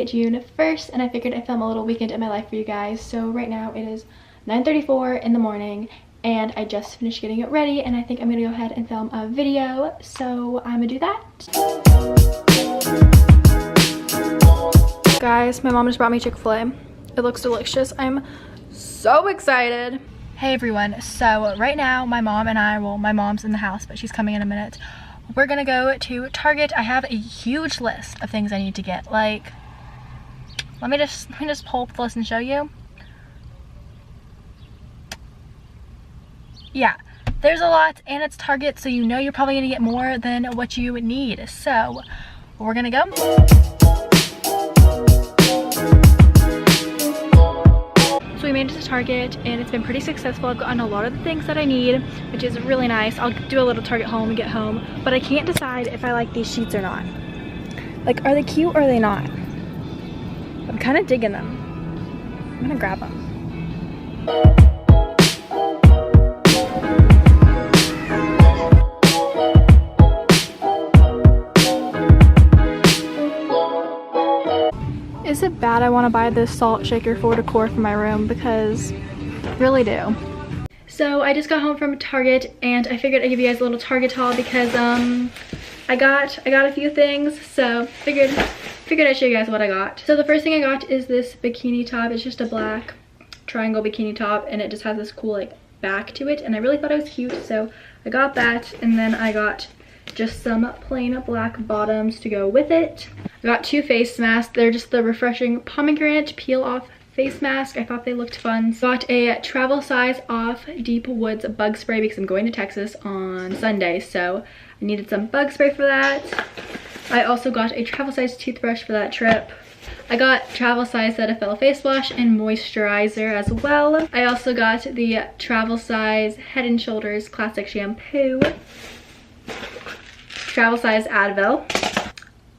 Friday, June 1st, and I figured I'd film a little weekend in my life for you guys. So right now it is 9:34 in the morning, and I just finished getting it ready, and I think I'm gonna go ahead and film a video. So I'm gonna do that. Guys, my mom just brought me Chick-fil-A. It looks delicious. I'm so excited. Hey everyone, so right now my mom and I, well, my mom's in the house, but she's coming in a minute. We're gonna go to Target. I have a huge list of things I need to get. Like, let me just pull up the list and show you. Yeah, there's a lot, and it's Target, so you know you're probably gonna get more than what you need. So we're gonna go. So we made it to Target, and it's been pretty successful. I've gotten a lot of the things that I need, which is really nice. I'll do a little Target haul when we get home, but I can't decide if I like these sheets or not. Like, are they cute or are they not? I'm kind of digging them. I'm gonna grab them. Is it bad I want to buy this salt shaker for decor for my room? Because I really do. So I just got home from Target, and I figured I'd give you guys a little Target haul because I got a few things, so figured I'd show you guys what I got. So the first thing I got is this bikini top. It's just a black triangle bikini top, and it just has this cool like back to it, and I really thought it was cute, so I got that. And then I got just some plain black bottoms to go with it. I got two face masks. They're just the refreshing pomegranate peel off face mask. I thought they looked fun. Got a travel size off Deep Woods bug spray because I'm going to Texas on Sunday, so I needed some bug spray for that. I also got a travel size toothbrush for that trip. I got travel size Cetaphil face wash and moisturizer as well. I also got the travel size Head and Shoulders classic shampoo, travel size Advil.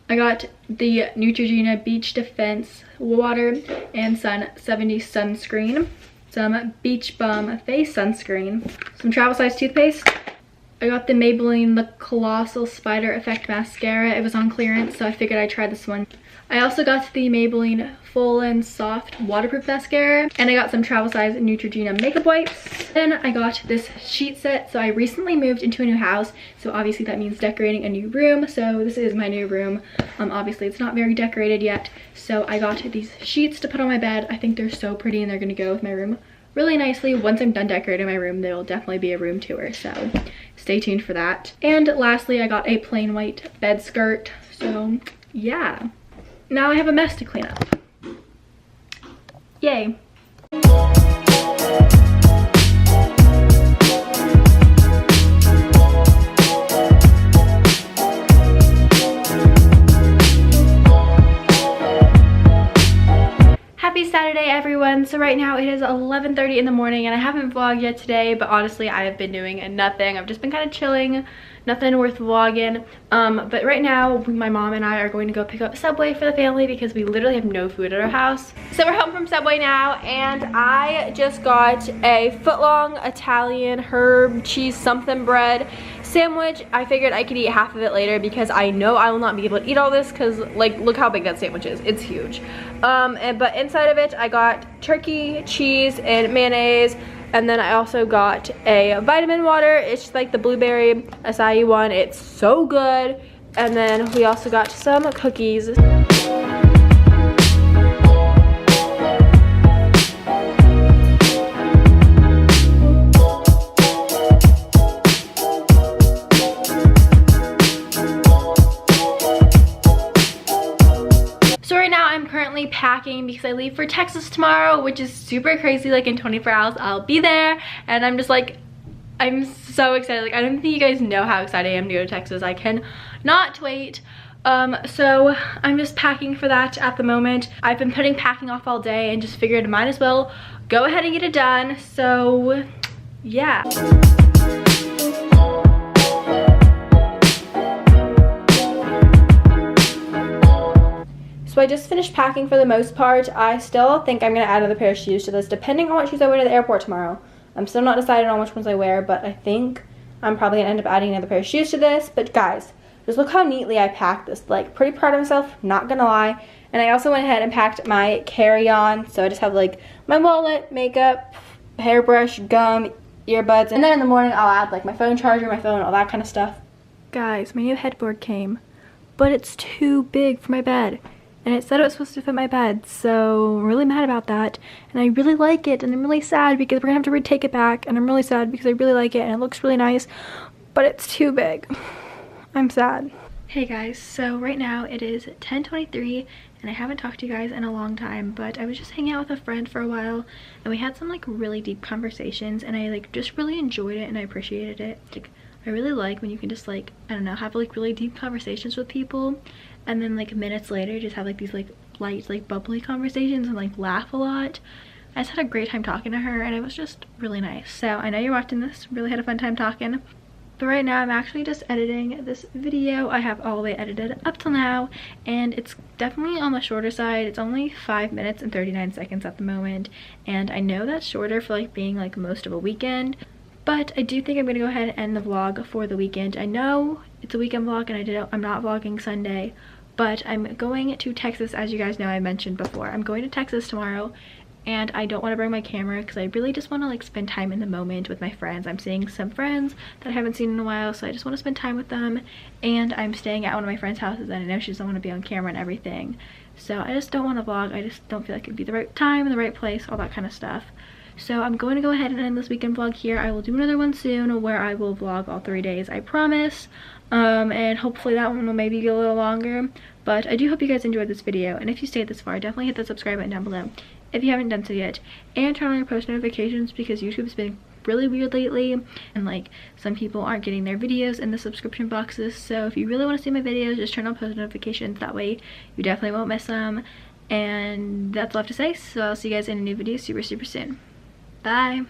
I got the Neutrogena Beach Defense Water and Sun 70 sunscreen, some Beach Bum face sunscreen, some travel size toothpaste. I got the Maybelline The Colossal Spider Effect Mascara. It was on clearance, so I figured I'd try this one. I also got the Maybelline Full and Soft Waterproof Mascara, and I got some travel size Neutrogena makeup wipes. Then I got this sheet set. So I recently moved into a new house, so obviously that means decorating a new room. So this is my new room. Obviously it's not very decorated yet, so I got these sheets to put on my bed. I think they're so pretty, and they're gonna go with my room really nicely. Once I'm done decorating my room, there'll definitely be a room tour, so stay tuned for that. And lastly, I got a plain white bed skirt. So yeah, now I have a mess to clean up. Yay. Happy Saturday everyone. So right now it is 11:30 in the morning, and I haven't vlogged yet today, but honestly I have been doing nothing. I've just been kind of chilling, nothing worth vlogging. But right now my mom and I are going to go pick up Subway for the family because we literally have no food at our house. So we're home from Subway now, and I just got a foot-long Italian herb cheese something bread sandwich. I figured I could eat half of it later because I know I will not be able to eat all this because, like, look how big that sandwich is. It's huge. But inside of it I got turkey, cheese, and mayonnaise. And then I also got a vitamin water. It's just like the blueberry acai one. It's so good. And then we also got some cookies. Packing because I leave for Texas tomorrow, which is super crazy. Like in 24 hours I'll be there, and I'm just like, I'm so excited. Like, I don't think you guys know how excited I am to go to Texas. I cannot wait. So I'm just packing for that at the moment. I've been putting packing off all day and just figured I might as well go ahead and get it done. So yeah. So I just finished packing for the most part. I still think I'm gonna add another pair of shoes to this, depending on what shoes I wear to the airport tomorrow. I'm still not decided on which ones I wear, but I think I'm probably gonna end up adding another pair of shoes to this. But guys, just look how neatly I packed this. Like, pretty proud of myself, not gonna lie. And I also went ahead and packed my carry-on. So I just have like my wallet, makeup, hairbrush, gum, earbuds. And then in the morning I'll add like my phone charger, my phone, all that kind of stuff. Guys, my new headboard came, but it's too big for my bed. And it said it was supposed to fit my bed, so I'm really mad about that. And I really like it, and I'm really sad because we're gonna have to retake it back. And I'm really sad because I really like it, and it looks really nice, but it's too big. I'm sad. Hey guys, so right now it is 10:23, and I haven't talked to you guys in a long time, but I was just hanging out with a friend for a while, and we had some like really deep conversations, and I like just really enjoyed it, and I appreciated it. Like, I really like when you can just like, I don't know, have like really deep conversations with people, and then like minutes later just have like these like light, like bubbly conversations and like laugh a lot. I just had a great time talking to her, and it was just really nice. So I know you're watching this, really had a fun time talking. But right now I'm actually just editing this video. I have all the way edited up till now, and it's definitely on the shorter side. It's only 5 minutes and 39 seconds at the moment, and I know that's shorter for like being like most of a weekend, but I do think I'm gonna go ahead and end the vlog for the weekend. I know it's a weekend vlog, and I'm not vlogging Sunday, but I'm going to Texas, as you guys know I mentioned before. I'm going to Texas tomorrow, and I don't want to bring my camera because I really just want to like spend time in the moment with my friends. I'm seeing some friends that I haven't seen in a while, so I just want to spend time with them. And I'm staying at one of my friend's houses, and I know she doesn't want to be on camera and everything, so I just don't want to vlog. I just don't feel like it'd be the right time, the right place, all that kind of stuff. So I'm going to go ahead and end this weekend vlog here. I will do another one soon where I will vlog all 3 days, I promise. And hopefully that one will maybe get a little longer. But I do hope you guys enjoyed this video, and if you stayed this far, definitely hit the subscribe button down below if you haven't done so yet, and turn on your post notifications because YouTube's been really weird lately, and like some people aren't getting their videos in the subscription boxes. So if you really want to see my videos, just turn on post notifications. That way you definitely won't miss them. And that's all I have to say, so I'll see you guys in a new video super soon. Bye.